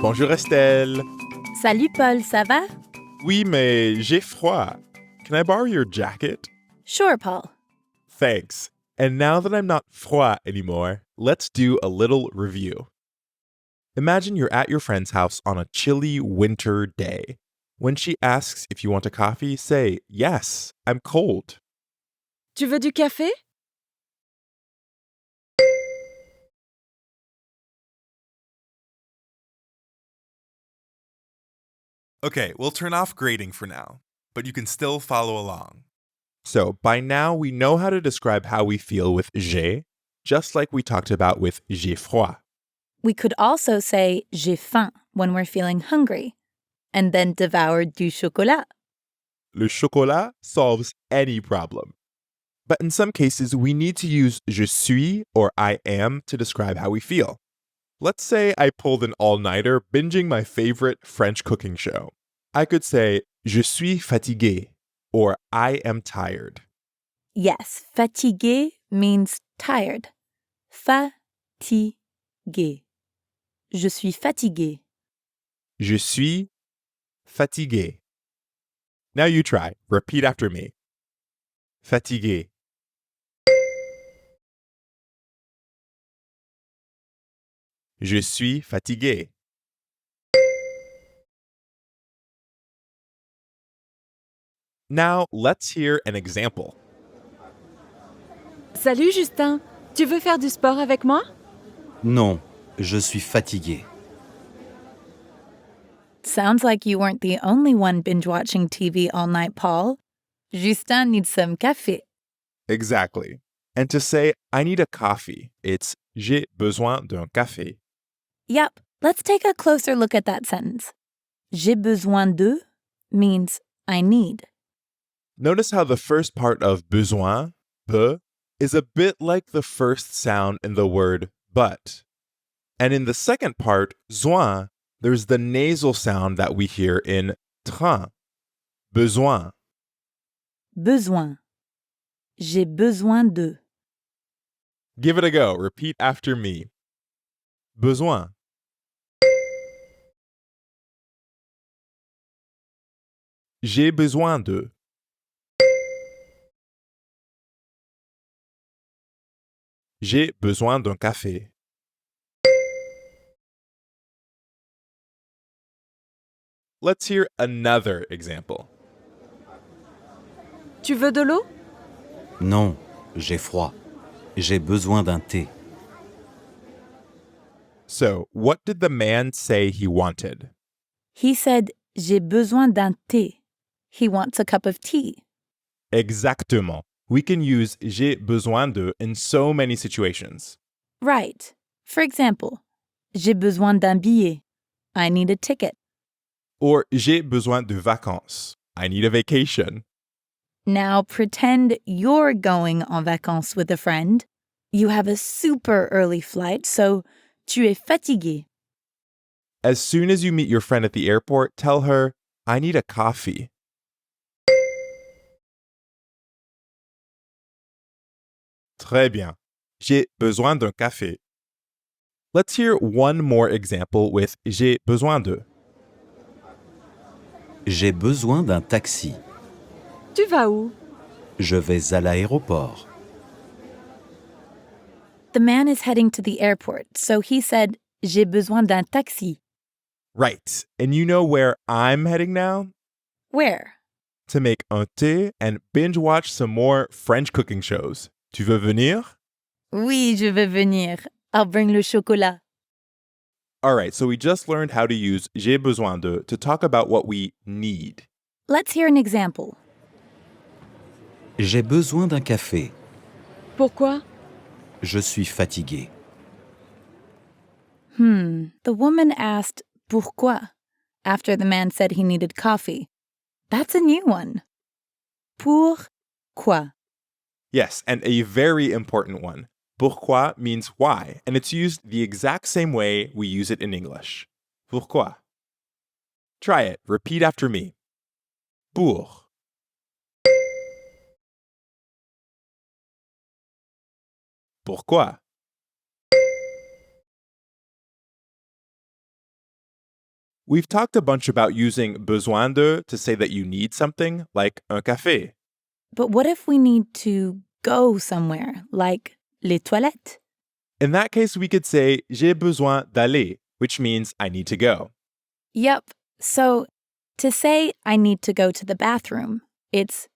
Bonjour Estelle. Salut Paul, ça va? Oui, mais j'ai froid. Can I borrow your jacket? Sure, Paul. Thanks. And now that I'm not froid anymore, let's do a little review. Imagine you're at your friend's house on a chilly winter day. When she asks if you want a coffee, say, "Yes, I'm cold." Tu veux du café? Okay, we'll turn off grading for now, but you can still follow along. So, by now we know how to describe how we feel with j'ai, just like we talked about with j'ai froid. We could also say j'ai faim when we're feeling hungry, and then devour du chocolat. Le chocolat solves any problem. But in some cases, we need to use je suis or I am to describe how we feel. Let's say I pulled an all-nighter binging my favorite French cooking show. I could say je suis fatigué or I am tired. Yes, fatigué means tired. Fatigué. Je suis fatigué. Je suis fatigué. Now you try. Repeat after me. Fatigué. Je suis fatigué. Now let's hear an example. Salut Justin, tu veux faire du sport avec moi? Non, je suis fatigué. Sounds like you weren't the only one binge-watching TV all night, Paul. Justin needs some café. Exactly. And to say I need a coffee, it's j'ai besoin d'un café. Yep, let's take a closer look at that sentence. J'ai besoin de means I need. Notice how the first part of besoin, be, is a bit like the first sound in the word but. And in the second part, zoin, there's the nasal sound that we hear in train. Besoin. Besoin. J'ai besoin de. Give it a go. Repeat after me. Besoin. J'ai besoin de. J'ai besoin d'un café. Let's hear another example. Tu veux de l'eau? Non, j'ai froid. J'ai besoin d'un thé. So, what did the man say he wanted? He said, j'ai besoin d'un thé. He wants a cup of tea. Exactement. We can use j'ai besoin de in so many situations. Right. For example, j'ai besoin d'un billet. I need a ticket. Or j'ai besoin de vacances. I need a vacation. Now pretend you're going en vacances with a friend. You have a super early flight, so tu es fatigué. As soon as you meet your friend at the airport, tell her, I need a coffee. Très bien. J'ai besoin d'un café. Let's hear one more example with j'ai besoin de. J'ai besoin d'un taxi. Tu vas où? Je vais à l'aéroport. The man is heading to the airport, so he said, j'ai besoin d'un taxi. Right. And you know where I'm heading now? Where? To make un thé and binge watch some more French cooking shows. Tu veux venir? Oui, je vais venir. I'll bring le chocolat. All right, so we just learned how to use j'ai besoin de to talk about what we need. Let's hear an example. J'ai besoin d'un café. Pourquoi? Je suis fatigué. The woman asked pourquoi after the man said he needed coffee. That's a new one. Pourquoi? Yes, and a very important one. Pourquoi means why, and it's used the exact same way we use it in English. Pourquoi? Try it. Repeat after me. Pour. Pourquoi? We've talked a bunch about using besoin de to say that you need something, like un café. But what if we need to go somewhere, like les toilettes? In that case, we could say j'ai besoin d'aller, which means I need to go. Yep. So to say I need to go to the bathroom, it's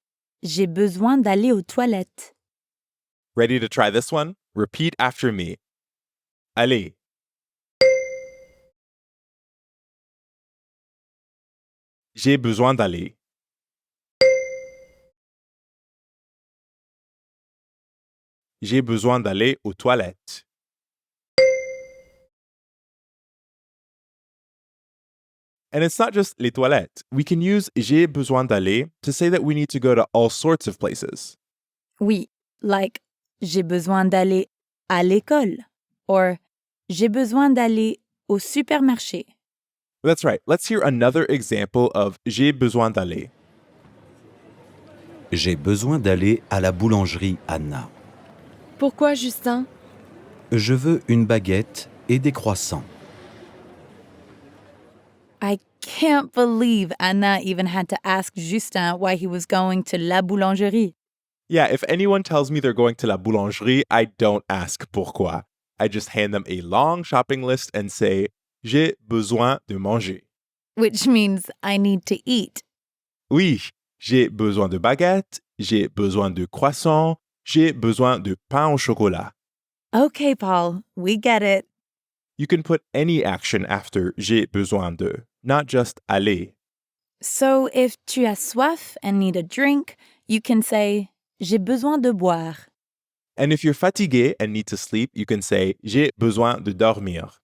j'ai besoin d'aller aux toilettes. Ready to try this one? Repeat after me. Aller. J'ai besoin d'aller. J'ai besoin d'aller aux toilettes. And it's not just les toilettes. We can use j'ai besoin d'aller to say that we need to go to all sorts of places. Oui, like j'ai besoin d'aller à l'école or j'ai besoin d'aller au supermarché. That's right. Let's hear another example of j'ai besoin d'aller. J'ai besoin d'aller à la boulangerie, Anna. Pourquoi, Justin? Je veux une baguette et des croissants. I can't believe Anna even had to ask Justin why he was going to la boulangerie. Yeah, if anyone tells me they're going to la boulangerie, I don't ask pourquoi. I just hand them a long shopping list and say, j'ai besoin de manger. Which means I need to eat. Oui, j'ai besoin de baguette, j'ai besoin de croissant, j'ai besoin de pain au chocolat. Okay, Paul, we get it. You can put any action after j'ai besoin de, not just aller. So if tu as soif and need a drink, you can say j'ai besoin de boire. And if you're fatigué and need to sleep, you can say j'ai besoin de dormir.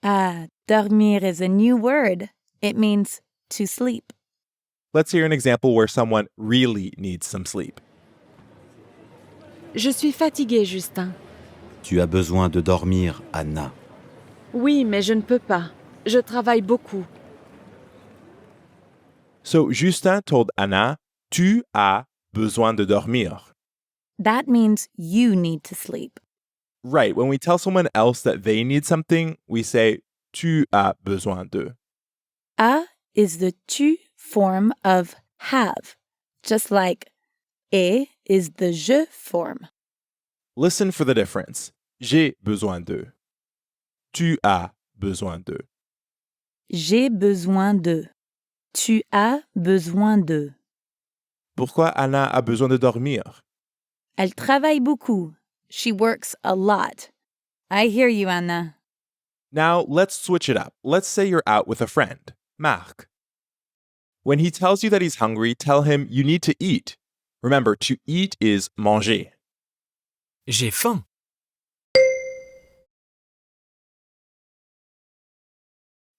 Ah, dormir is a new word. It means to sleep. Let's hear an example where someone really needs some sleep. Je suis fatiguée, Justin. Tu as besoin de dormir, Anna. Oui, mais je ne peux pas. Je travaille beaucoup. So Justin told Anna, tu as besoin de dormir. That means you need to sleep. Right, when we tell someone else that they need something, we say tu as besoin de. A is the tu form of have, just like et is the je form. Listen for the difference. J'ai besoin de. Tu as besoin de. J'ai besoin de. Tu as besoin de. Pourquoi Anna a besoin de dormir? Elle travaille beaucoup. She works a lot. I hear you, Anna. Now, let's switch it up. Let's say you're out with a friend, Marc. When he tells you that he's hungry, tell him you need to eat. Remember, to eat is manger. J'ai faim.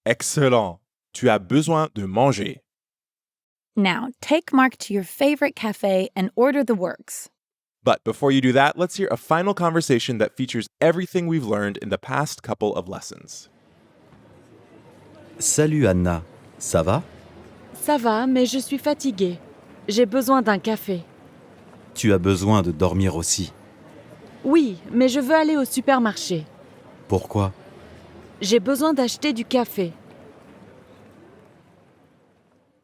Excellent. Tu as besoin de manger. Now, take Mark to your favorite cafe and order the works. But before you do that, let's hear a final conversation that features everything we've learned in the past couple of lessons. Salut, Anna. Ça va? Ça va, mais je suis fatiguée. J'ai besoin d'un café. Tu as besoin de dormir aussi. Oui, mais je veux aller au supermarché. Pourquoi? J'ai besoin d'acheter du café.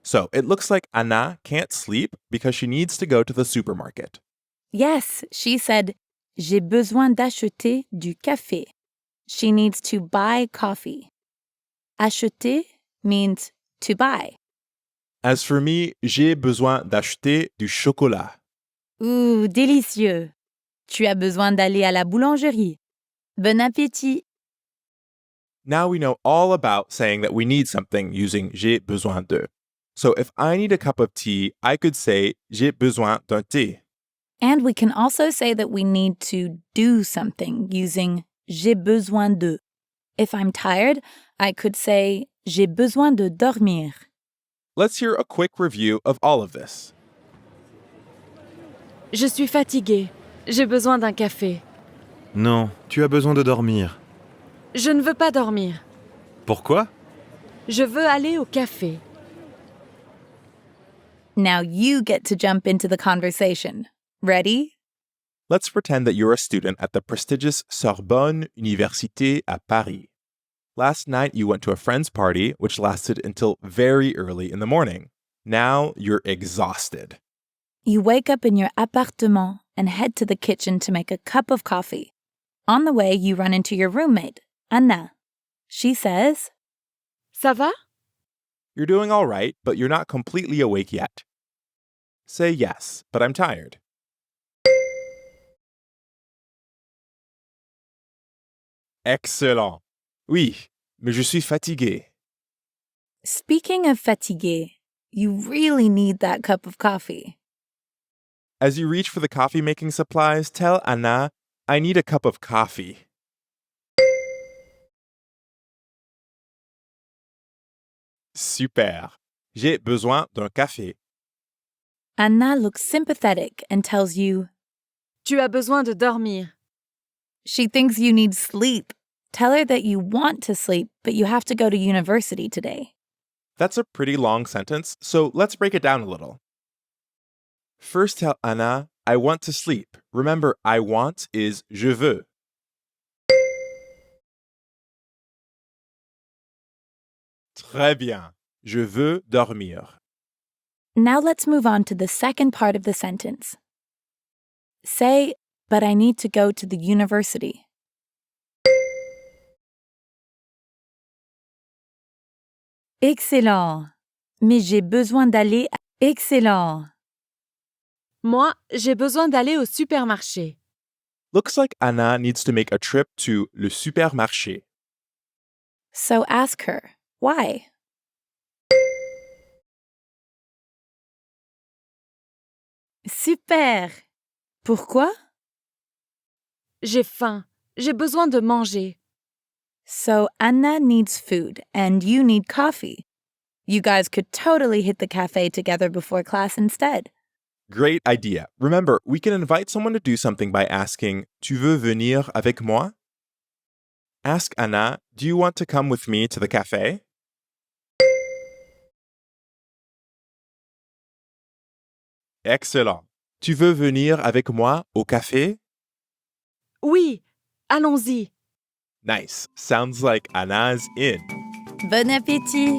So, it looks like Anna can't sleep because she needs to go to the supermarket. Yes, she said, j'ai besoin d'acheter du café. She needs to buy coffee. Acheter means to buy. As for me, j'ai besoin d'acheter du chocolat. Ouh, délicieux. Tu as besoin d'aller à la boulangerie. Bon appétit. Now we know all about saying that we need something using j'ai besoin de. So if I need a cup of tea, I could say j'ai besoin d'un thé. And we can also say that we need to do something using j'ai besoin de. If I'm tired, I could say j'ai besoin de dormir. Let's hear a quick review of all of this. Je suis fatiguée. J'ai besoin d'un café. Non, tu as besoin de dormir. Je ne veux pas dormir. Pourquoi? Je veux aller au café. Now you get to jump into the conversation. Ready? Let's pretend that you're a student at the prestigious Sorbonne Université à Paris. Last night you went to a friend's party, which lasted until very early in the morning. Now you're exhausted. You wake up in your appartement and head to the kitchen to make a cup of coffee. On the way, you run into your roommate, Anna. She says, Ça va? You're doing all right, but you're not completely awake yet. Say yes, but I'm tired. Excellent. Oui, mais je suis fatigué. Speaking of fatigué, you really need that cup of coffee. As you reach for the coffee making supplies, tell Anna, I need a cup of coffee. Super. J'ai besoin d'un café. Anna looks sympathetic and tells you, Tu as besoin de dormir. she thinks you need sleep. Tell her that you want to sleep, but you have to go to university today. That's a pretty long sentence, so let's break it down a little. First tell Anna, I want to sleep. Remember, I want is je veux. Très bien. Je veux dormir. Now let's move on to the second part of the sentence. Say, but I need to go to the university. Excellent. Mais j'ai besoin d'aller. Excellent. Moi, j'ai besoin d'aller au supermarché. Looks like Anna needs to make a trip to le supermarché. So ask her, why? Super. Pourquoi? J'ai faim. J'ai besoin de manger. So Anna needs food and you need coffee. You guys could totally hit the cafe together before class instead. Great idea. Remember, we can invite someone to do something by asking, Tu veux venir avec moi? Ask Anna, do you want to come with me to the cafe? Excellent. Tu veux venir avec moi au café? Oui, allons-y. Nice. Sounds like Anna's in. Bon appétit!